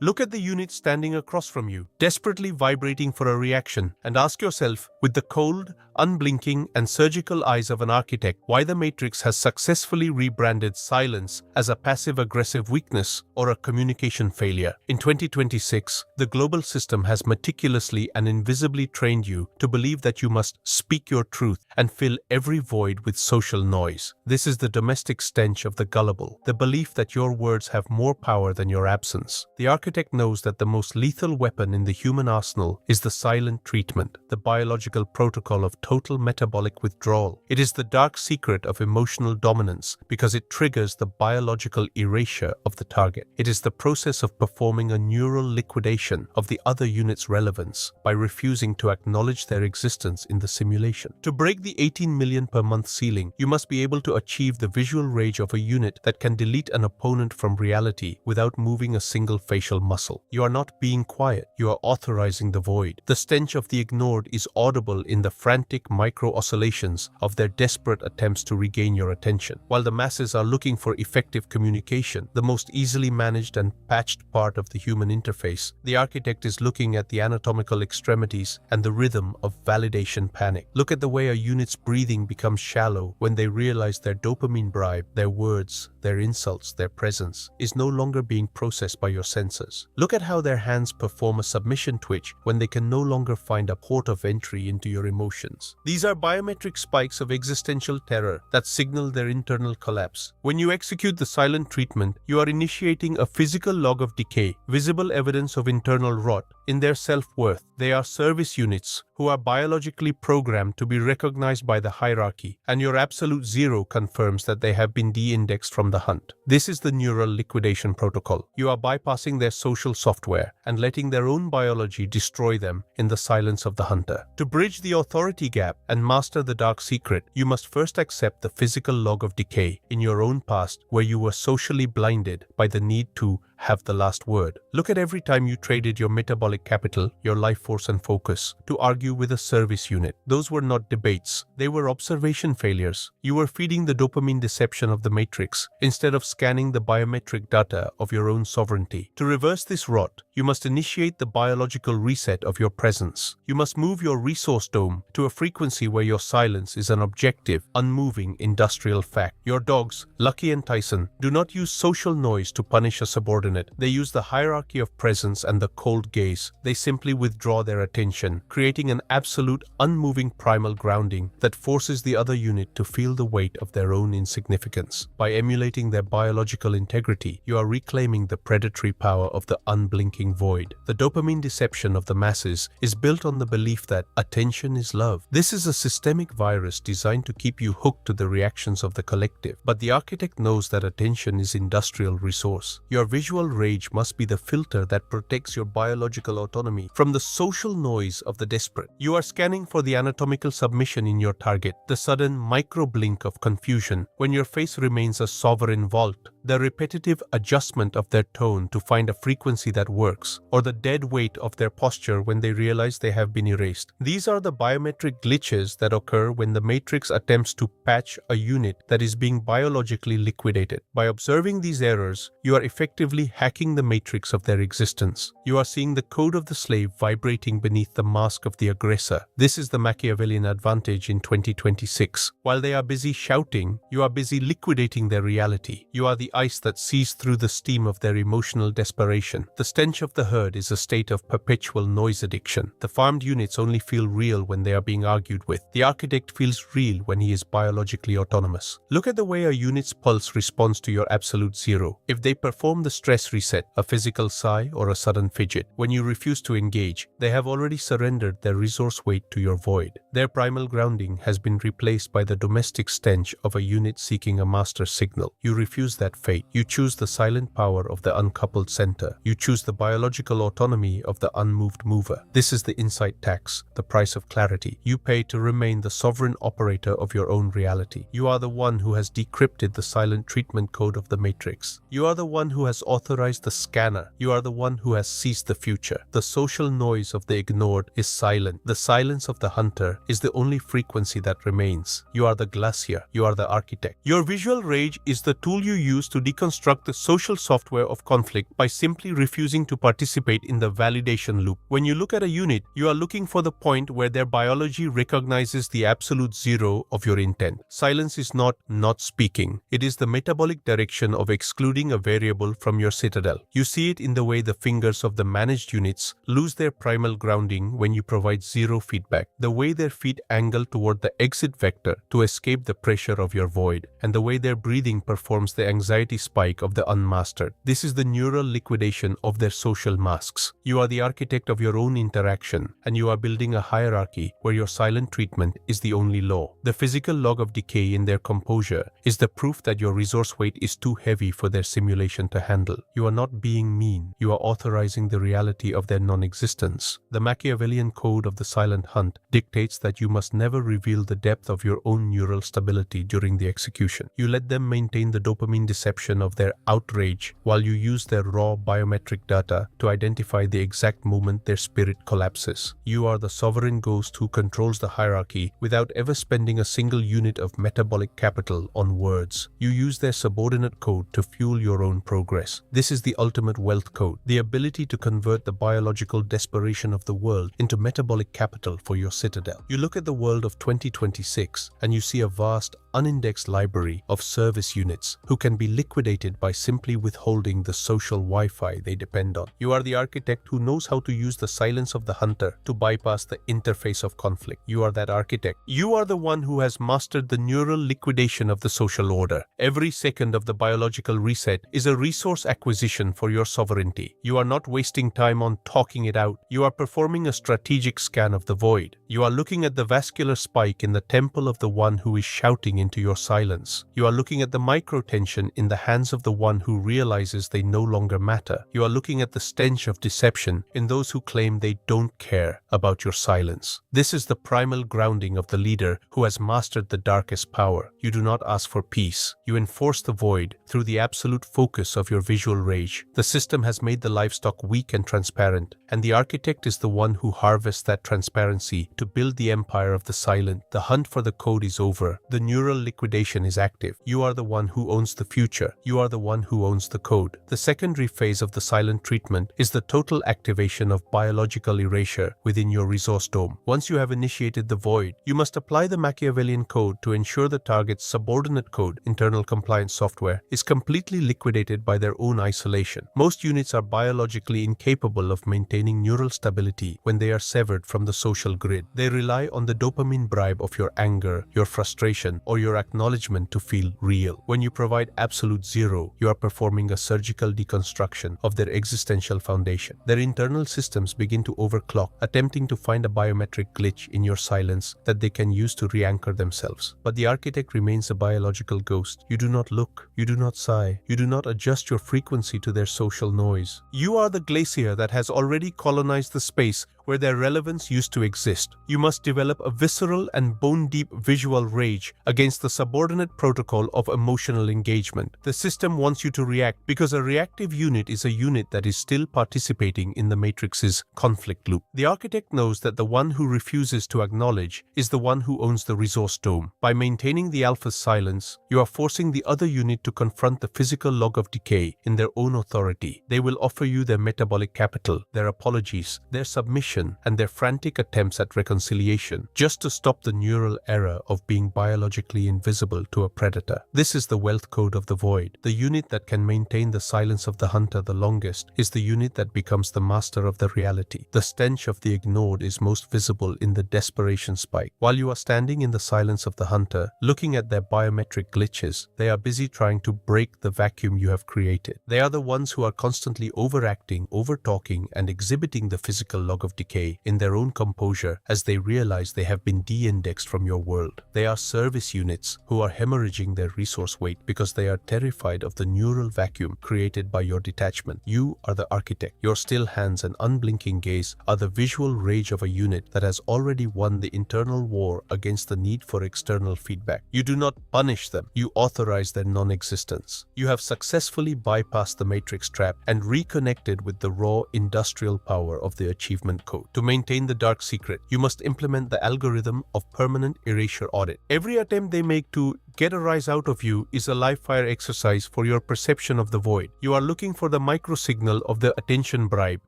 Look at the unit standing across from you, desperately vibrating for a reaction, and ask yourself, with the cold, unblinking, and surgical eyes of an architect, why the Matrix has successfully rebranded silence as a passive-aggressive weakness or a communication failure. In 2026, the global system has meticulously and invisibly trained you to believe that you must speak your truth and fill every void with social noise. This is the domestic stench of the gullible, the belief that your words have more power than your absence. The architect knows that the most lethal weapon in the human arsenal is the silent treatment, the biological protocol of total metabolic withdrawal. It is the dark secret of emotional dominance because it triggers the biological erasure of the target. It is the process of performing a neural liquidation of the other unit's relevance by refusing to acknowledge their existence in the simulation. To break the 18 million per month ceiling, you must be able to achieve the visual rage of a unit that can delete an opponent from reality without moving a single facial muscle. You are not being quiet, you are authorizing the void. The stench of the ignored is audible in the frantic micro-oscillations of their desperate attempts to regain your attention. While the masses are looking for effective communication, the most easily managed and patched part of the human interface, the architect is looking at the anatomical extremities and the rhythm of validation panic. Look at the way a unit's breathing becomes shallow when they realize their dopamine bribe, their words, their insults, their presence, is no longer being processed by your senses. Look at how their hands perform a submission twitch when they can no longer find a port of entry into your emotions. These are biometric spikes of existential terror that signal their internal collapse. When you execute the silent treatment, you are initiating a physical log of decay, visible evidence of internal rot in their self-worth. They are service units who are biologically programmed to be recognized by the hierarchy, and your absolute zero confirms that they have been de-indexed from the hunt. This is the neural liquidation protocol. You are bypassing their social software and letting their own biology destroy them in the silence of the hunter. To bridge the authority gap and master the dark secret, you must first accept the physical log of decay in your own past where you were socially blinded by the need to have the last word. Look at every time you traded your metabolic capital, your life force and focus, to argue with a service unit. Those were not debates. They were observation failures. You were feeding the dopamine deception of the Matrix instead of scanning the biometric data of your own sovereignty. To reverse this rot, you must initiate the biological reset of your presence. You must move your resource dome to a frequency where your silence is an objective, unmoving industrial fact. Your dogs, Lucky and Tyson, do not use social noise to punish a subordinate. They use the hierarchy of presence and the cold gaze. They simply withdraw their attention, creating an absolute, unmoving primal grounding that forces the other unit to feel the weight of their own insignificance. By emulating their biological integrity, you are reclaiming the predatory power of the unblinking void. The dopamine deception of the masses is built on the belief that attention is love. This is a systemic virus designed to keep you hooked to the reactions of the collective. But the architect knows that attention is industrial resource. Your visual rage must be the filter that protects your biological autonomy from the social noise of the desperate. You are scanning for the anatomical submission in your target, the sudden micro-blink of confusion when your face remains a sovereign vault, the repetitive adjustment of their tone to find a frequency that works, or the dead weight of their posture when they realize they have been erased. These are the biometric glitches that occur when the Matrix attempts to patch a unit that is being biologically liquidated. By observing these errors, you are effectively hacking the Matrix of their existence. You are seeing the code of the slave vibrating beneath the mask of the aggressor. This is the Machiavellian advantage in 2026. While they are busy shouting, you are busy liquidating their reality. You are the ice that sees through the steam of their emotional desperation. The stench of the herd is a state of perpetual noise addiction. The farmed units only feel real when they are being argued with. The architect feels real when he is biologically autonomous. Look at the way a unit's pulse responds to your absolute zero. If they perform the stress reset, a physical sigh or a sudden fidget, when you refuse to engage, they have already surrendered their resource weight to your void. Their primal grounding has been replaced by the domestic stench of a unit seeking a master signal. You refuse that fate. You choose the silent power of the uncoupled center. You choose the biological autonomy of the unmoved mover. This is the insight tax, the price of clarity. You pay to remain the sovereign operator of your own reality. You are the one who has decrypted the silent treatment code of the Matrix. You are the one who has authorized authorized the scanner. You are the one who has seized the future. The social noise of the ignored is silent. The silence of the hunter is the only frequency that remains. You are the glacier. You are the architect. Your visual rage is the tool you use to deconstruct the social software of conflict by simply refusing to participate in the validation loop. When you look at a unit, you are looking for the point where their biology recognizes the absolute zero of your intent. Silence is not speaking. It is the metabolic direction of excluding a variable from your citadel. You see it in the way the fingers of the managed units lose their primal grounding when you provide zero feedback, the way their feet angle toward the exit vector to escape the pressure of your void, and the way their breathing performs the anxiety spike of the unmastered. This is the neural liquidation of their social masks. You are the architect of your own interaction, and you are building a hierarchy where your silent treatment is the only law. The physical log of decay in their composure is the proof that your resource weight is too heavy for their simulation to handle. You are not being mean. You are authorizing the reality of their non-existence. The Machiavellian code of the silent hunt dictates that you must never reveal the depth of your own neural stability during the execution. You let them maintain the dopamine deception of their outrage while you use their raw biometric data to identify the exact moment their spirit collapses. You are the sovereign ghost who controls the hierarchy without ever spending a single unit of metabolic capital on words. You use their subordinate code to fuel your own progress. This is the ultimate wealth code, the ability to convert the biological desperation of the world into metabolic capital for your citadel. You look at the world of 2026 and you see a vast, unindexed library of service units who can be liquidated by simply withholding the social Wi-Fi they depend on. You are the architect who knows how to use the silence of the hunter to bypass the interface of conflict. You are that architect. You are the one who has mastered the neural liquidation of the social order. Every second of the biological reset is a resource acquisition for your sovereignty. You are not wasting time on talking it out. You are performing a strategic scan of the void. You are looking at the vascular spike in the temple of the one who is shouting into your silence. You are looking at the microtension in the hands of the one who realizes they no longer matter. You are looking at the stench of deception in those who claim they don't care about your silence. This is the primal grounding of the leader who has mastered the darkest power. You do not ask for peace. You enforce the void through the absolute focus of your visual rage. The system has made the livestock weak and transparent, and the architect is the one who harvests that transparency to build the empire of the silent. The hunt for the code is over. The neural liquidation is active. You are the one who owns the future. You are the one who owns the code. The secondary phase of the silent treatment is the total activation of biological erasure within your resource dome. Once you have initiated the void, you must apply the Machiavellian code to ensure the target's subordinate code, internal compliance software, is completely liquidated by their own isolation. Most units are biologically incapable of maintaining neural stability when they are severed from the social grid. They rely on the dopamine bribe of your anger, your frustration, or your acknowledgement to feel real. When you provide absolute zero, you are performing a surgical deconstruction of their existential foundation. Their internal systems begin to overclock, attempting to find a biometric glitch in your silence that they can use to re-anchor themselves. But the architect remains a biological ghost. You do not look, you do not sigh, you do not adjust your frequency to their social noise. You are the glacier that has already colonized the space where their relevance used to exist. You must develop a visceral and bone-deep visual rage against the subordinate protocol of emotional engagement. The system wants you to react because a reactive unit is a unit that is still participating in the matrix's conflict loop. The architect knows that the one who refuses to acknowledge is the one who owns the resource dome. By maintaining the alpha's silence, you are forcing the other unit to confront the physical log of decay in their own authority. They will offer you their metabolic capital, their apologies, their submission, and their frantic attempts at reconciliation, just to stop the neural error of being biologically invisible to a predator. This is the wealth code of the void. The unit that can maintain the silence of the hunter the longest is the unit that becomes the master of the reality. The stench of the ignored is most visible in the desperation spike. While you are standing in the silence of the hunter, looking at their biometric glitches, they are busy trying to break the vacuum you have created. They are the ones who are constantly overacting, overtalking, and exhibiting the physical log of decay. decay in their own composure as they realize they have been de-indexed from your world. They are service units who are hemorrhaging their resource weight because they are terrified of the neural vacuum created by your detachment. You are the architect. Your still hands and unblinking gaze are the visual rage of a unit that has already won the internal war against the need for external feedback. You do not punish them. You authorize their non-existence. You have successfully bypassed the matrix trap and reconnected with the raw industrial power of the achievement code. To maintain the dark secret, you must implement the algorithm of permanent erasure audit. Every attempt they make to get a rise out of you is a live fire exercise for your perception of the void. You are looking for the microsignal of the attention bribe.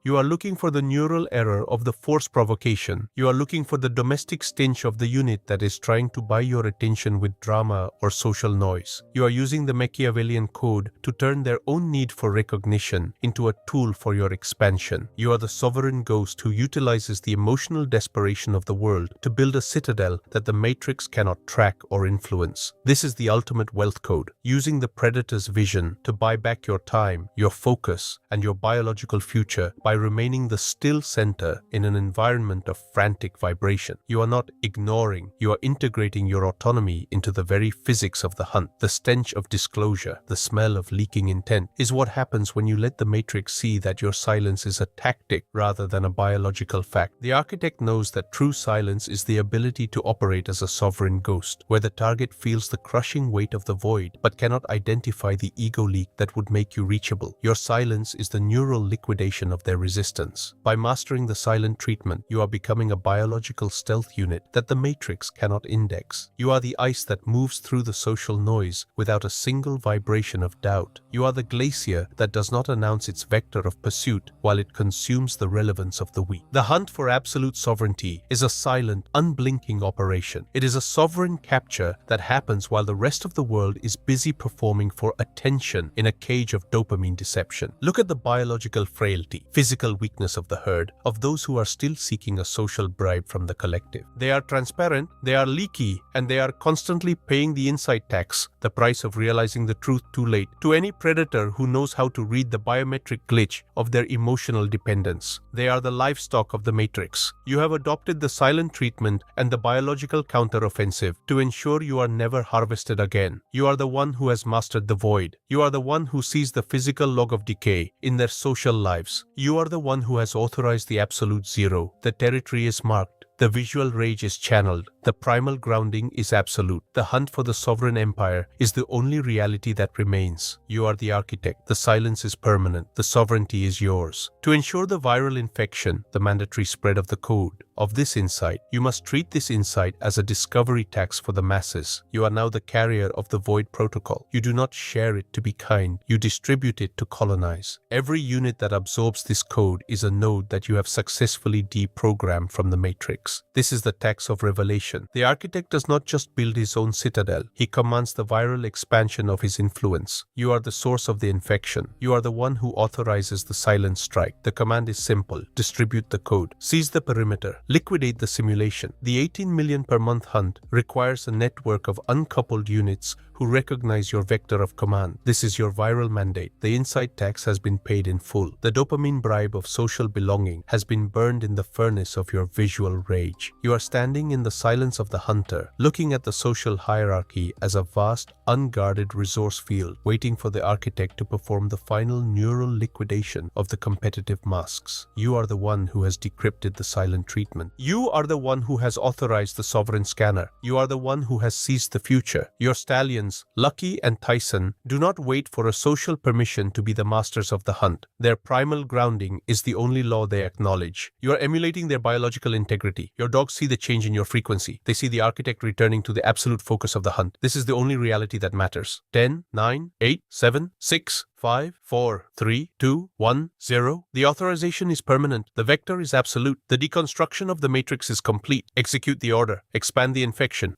You are looking for the neural error of the force provocation. You are looking for the domestic stench of the unit that is trying to buy your attention with drama or social noise. You are using the Machiavellian code to turn their own need for recognition into a tool for your expansion. You are the sovereign ghost who utilizes the emotional desperation of the world to build a citadel that the matrix cannot track or influence. This is the ultimate wealth code, using the predator's vision to buy back your time, your focus, and your biological future by remaining the still center in an environment of frantic vibration. You are not ignoring, you are integrating your autonomy into the very physics of the hunt. The stench of disclosure, the smell of leaking intent, is what happens when you let the matrix see that your silence is a tactic rather than a biological fact. The architect knows that true silence is the ability to operate as a sovereign ghost, where the target feels the crushing weight of the void but cannot identify the ego leak that would make you reachable. Your silence is the neural liquidation of their resistance. By mastering the silent treatment, you are becoming a biological stealth unit that the matrix cannot index. You are the ice that moves through the social noise without a single vibration of doubt. You are the glacier that does not announce its vector of pursuit while it consumes the relevance of the weak. The hunt for absolute sovereignty is a silent, unblinking operation. It is a sovereign capture that happens while the rest of the world is busy performing for attention in a cage of dopamine deception. Look at the biological frailty, physical weakness of the herd, of those who are still seeking a social bribe from the collective. They are transparent, they are leaky, and they are constantly paying the insight tax, the price of realizing the truth too late, to any predator who knows how to read the biometric glitch of their emotional dependence. They are the livestock of the matrix. You have adopted the silent treatment and the biological counteroffensive to ensure you are never harvested again. You are the one who has mastered the void. You are the one who sees the physical log of decay in their social lives. You are the one who has authorized the absolute zero. The territory is marked. The visual rage is channeled. The primal grounding is absolute. The hunt for the sovereign empire is the only reality that remains. You are the architect. The silence is permanent. The sovereignty is yours. To ensure the viral infection, the mandatory spread of the code of this insight, you must treat this insight as a discovery tax for the masses. You are now the carrier of the void protocol. You do not share it to be kind. You distribute it to colonize. Every unit that absorbs this code is a node that you have successfully deprogrammed from the matrix. This is the tax of revelation. The architect does not just build his own citadel. He commands the viral expansion of his influence. You are the source of the infection. You are the one who authorizes the silent strike. The command is simple. Distribute the code. Seize the perimeter. Liquidate the simulation. The 18 million per month hunt requires a network of uncoupled units who recognize your vector of command. This is your viral mandate. The insight tax has been paid in full. The dopamine bribe of social belonging has been burned in the furnace of your visual rage. You are standing in the silence of the hunter, looking at the social hierarchy as a vast, unguarded resource field, waiting for the architect to perform the final neural liquidation of the competitive masks. You are the one who has decrypted the silent treatment. You are the one who has authorized the sovereign scanner. You are the one who has seized the future. Your stallions, Lucky and Tyson, do not wait for a social permission to be the masters of the hunt. Their primal grounding is the only law they acknowledge. You are emulating their biological integrity. Your dogs see the change in your frequency. They see the architect returning to the absolute focus of the hunt. This is the only reality that matters. 10, 9, 8, 7, 6, 5, 4, 3, 2, 1, 0. The authorization is permanent. The vector is absolute. The deconstruction of the matrix is complete. Execute the order. Expand the infection.